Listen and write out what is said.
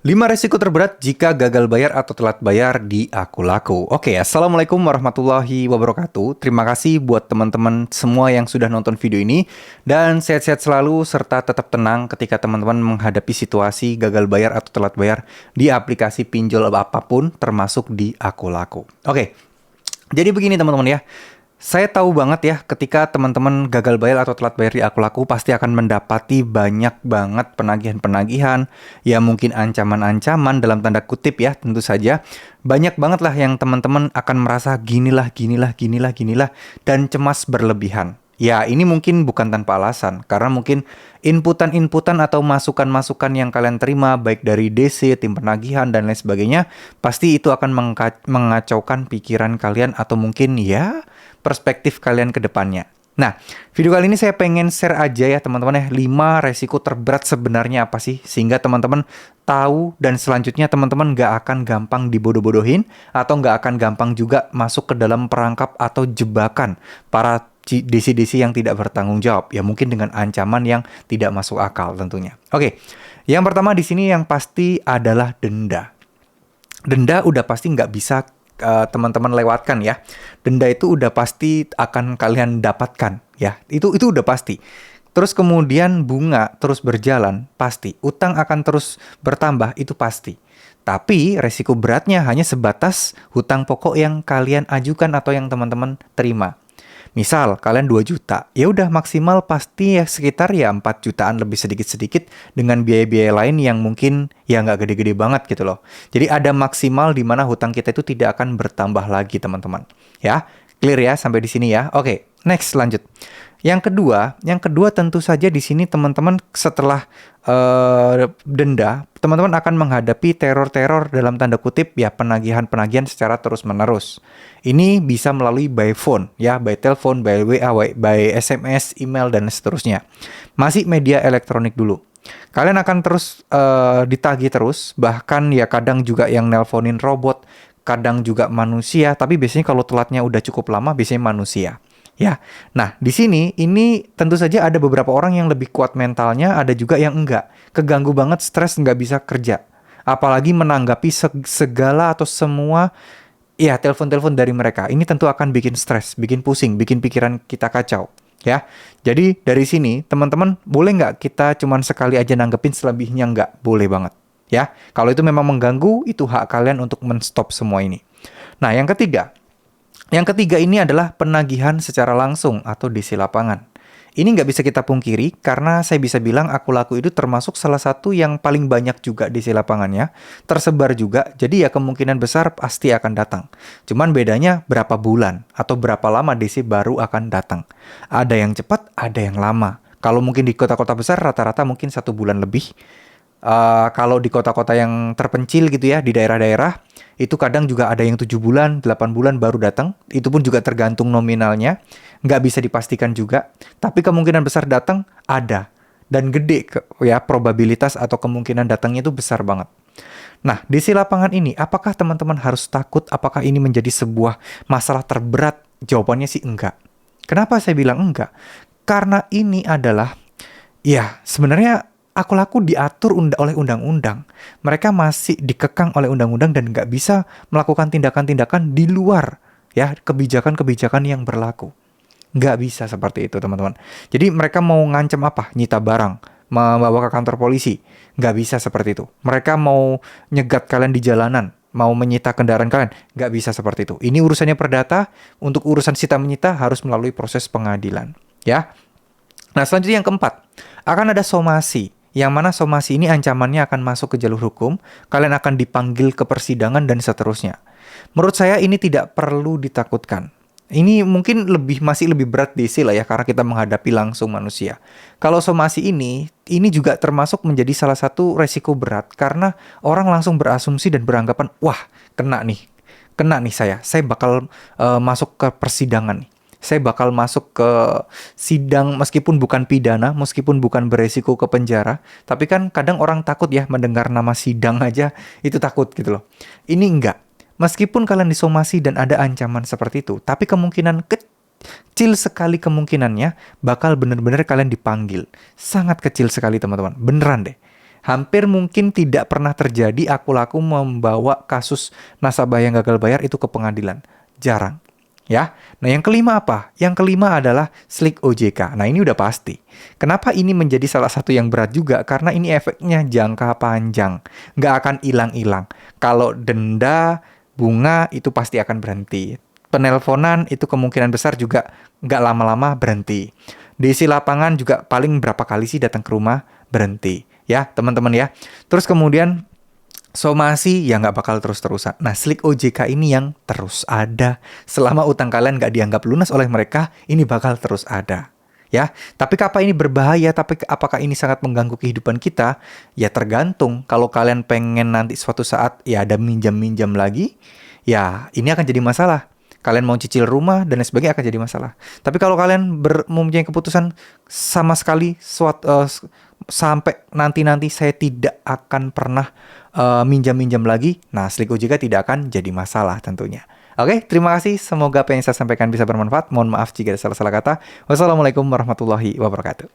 5 resiko terberat jika gagal bayar atau telat bayar di Akulaku. Oke, Assalamualaikum warahmatullahi wabarakatuh. Terima kasih buat teman-teman semua yang sudah nonton video ini. Dan sehat-sehat selalu serta tetap tenang ketika teman-teman menghadapi situasi gagal bayar atau telat bayar di aplikasi pinjol apapun termasuk di Akulaku. Oke, jadi begini teman-teman ya. Saya tahu banget ya, ketika teman-teman gagal bayar atau telat bayar di Akulaku pasti akan mendapati banyak banget penagihan-penagihan, ya mungkin ancaman-ancaman dalam tanda kutip ya, tentu saja. Banyak banget lah yang teman-teman akan merasa ginilah, dan cemas berlebihan. Ya, ini mungkin bukan tanpa alasan, karena mungkin inputan-inputan atau masukan-masukan yang kalian terima, baik dari DC, tim penagihan, dan lain sebagainya, pasti itu akan mengacaukan pikiran kalian atau mungkin ya perspektif kalian ke depannya. Nah, video kali ini saya pengen share aja ya teman-teman ya, 5 resiko terberat sebenarnya apa sih, sehingga teman-teman tahu dan selanjutnya teman-teman nggak akan gampang dibodoh-bodohin atau nggak akan gampang juga masuk ke dalam perangkap atau jebakan para DC-DC yang tidak bertanggung jawab, ya mungkin dengan ancaman yang tidak masuk akal tentunya. Oke, yang pertama di sini yang pasti adalah denda. Denda udah pasti nggak bisa teman-teman lewatkan ya. Denda itu udah pasti akan kalian dapatkan ya. Itu udah pasti. Terus kemudian bunga terus berjalan, pasti. Utang akan terus bertambah, itu pasti. Tapi resiko beratnya hanya sebatas hutang pokok yang kalian ajukan atau yang teman-teman terima. Misal kalian 2 juta, ya udah maksimal pasti ya sekitar ya 4 jutaan lebih sedikit-sedikit dengan biaya-biaya lain yang mungkin ya nggak gede-gede banget gitu loh. Jadi ada maksimal di mana hutang kita itu tidak akan bertambah lagi teman-teman. Ya, clear ya sampai di sini ya. Oke, next lanjut. Yang kedua tentu saja di sini teman-teman setelah denda, teman-teman akan menghadapi teror-teror dalam tanda kutip ya, penagihan-penagihan secara terus-menerus. Ini bisa melalui by phone ya, by telepon, by WA, by SMS, email dan seterusnya. Masih media elektronik dulu. Kalian akan terus ditagih terus, bahkan ya kadang juga yang nelponin robot, kadang juga manusia, tapi biasanya kalau telatnya udah cukup lama biasanya manusia. Ya, nah di sini ini tentu saja ada beberapa orang yang lebih kuat mentalnya, ada juga yang enggak. Keganggu banget, stres, nggak bisa kerja. Apalagi menanggapi segala atau semua ya telepon-telepon dari mereka. Ini tentu akan bikin stres, bikin pusing, bikin pikiran kita kacau. Ya, jadi dari sini teman-teman boleh nggak kita cuman sekali aja nanggepin, selebihnya nggak boleh banget. Ya, kalau itu memang mengganggu, itu hak kalian untuk menstop semua ini. Nah, yang ketiga ini adalah penagihan secara langsung atau DC lapangan. Ini nggak bisa kita pungkiri karena saya bisa bilang Akulaku itu termasuk salah satu yang paling banyak juga DC lapangannya. Tersebar juga, jadi ya kemungkinan besar pasti akan datang. Cuman bedanya berapa bulan atau berapa lama DC baru akan datang. Ada yang cepat, ada yang lama. Kalau mungkin di kota-kota besar rata-rata mungkin 1 bulan lebih. Kalau di kota-kota yang terpencil gitu ya, di daerah-daerah, itu kadang juga ada yang 7 bulan, 8 bulan baru datang. Itu pun juga tergantung nominalnya. Nggak bisa dipastikan juga. Tapi kemungkinan besar datang ada. Dan gede ya, probabilitas atau kemungkinan datangnya itu besar banget. Nah, di si lapangan ini, apakah teman-teman harus takut? Apakah ini menjadi sebuah masalah terberat? Jawabannya sih enggak. Kenapa saya bilang enggak? Karena ini adalah, ya sebenarnya Akulaku diatur oleh undang-undang. Mereka masih dikekang oleh undang-undang dan nggak bisa melakukan tindakan-tindakan di luar ya kebijakan-kebijakan yang berlaku. Nggak bisa seperti itu teman-teman. Jadi mereka mau ngancam apa? Nyita barang, membawa ke kantor polisi. Nggak bisa seperti itu. Mereka mau nyegat kalian di jalanan, mau menyita kendaraan kalian. Nggak bisa seperti itu. Ini urusannya perdata. Untuk urusan sita menyita harus melalui proses pengadilan. Ya. Nah selanjutnya yang keempat, akan ada somasi. Yang mana somasi ini ancamannya akan masuk ke jalur hukum, kalian akan dipanggil ke persidangan dan seterusnya. Menurut saya ini tidak perlu ditakutkan. Ini mungkin masih lebih berat DC lah ya, karena kita menghadapi langsung manusia. Kalau somasi ini juga termasuk menjadi salah satu resiko berat, karena orang langsung berasumsi dan beranggapan, wah kena nih saya bakal masuk ke persidangan nih. Saya bakal masuk ke sidang meskipun bukan pidana, meskipun bukan beresiko ke penjara. Tapi kan kadang orang takut ya mendengar nama sidang aja itu takut gitu loh. Ini enggak. Meskipun kalian disomasi dan ada ancaman seperti itu, tapi kemungkinan kecil sekali kemungkinannya bakal benar-benar kalian dipanggil. Sangat kecil sekali teman-teman, beneran deh. Hampir mungkin tidak pernah terjadi aku laku membawa kasus nasabah yang gagal bayar itu ke pengadilan. Jarang. Ya. Nah, yang kelima apa? Yang kelima adalah slik OJK. Nah, ini udah pasti. Kenapa ini menjadi salah satu yang berat juga? Karena ini efeknya jangka panjang. Nggak akan hilang-hilang. Kalau denda, bunga itu pasti akan berhenti. Penelponan itu kemungkinan besar juga nggak lama-lama berhenti. Diisi lapangan juga paling berapa kali sih datang ke rumah berhenti. Ya, teman-teman ya. Terus kemudian somasi ya nggak bakal terus-terusan. Nah, slik OJK ini yang terus ada. Selama utang kalian nggak dianggap lunas oleh mereka, ini bakal terus ada. Ya, tapi apa ini berbahaya? Tapi apakah ini sangat mengganggu kehidupan kita? Ya tergantung. Kalau kalian pengen nanti suatu saat ya ada minjam-minjam lagi, ya ini akan jadi masalah. Kalian mau cicil rumah dan lain sebagainya akan jadi masalah. Tapi kalau kalian mempunyai keputusan sama sekali sampai nanti-nanti saya tidak akan pernah minjam-minjam lagi, nah slik OJK tidak akan jadi masalah tentunya. Oke, terima kasih. Semoga apa yang saya sampaikan bisa bermanfaat. Mohon maaf jika ada salah-salah kata. Wassalamualaikum warahmatullahi wabarakatuh.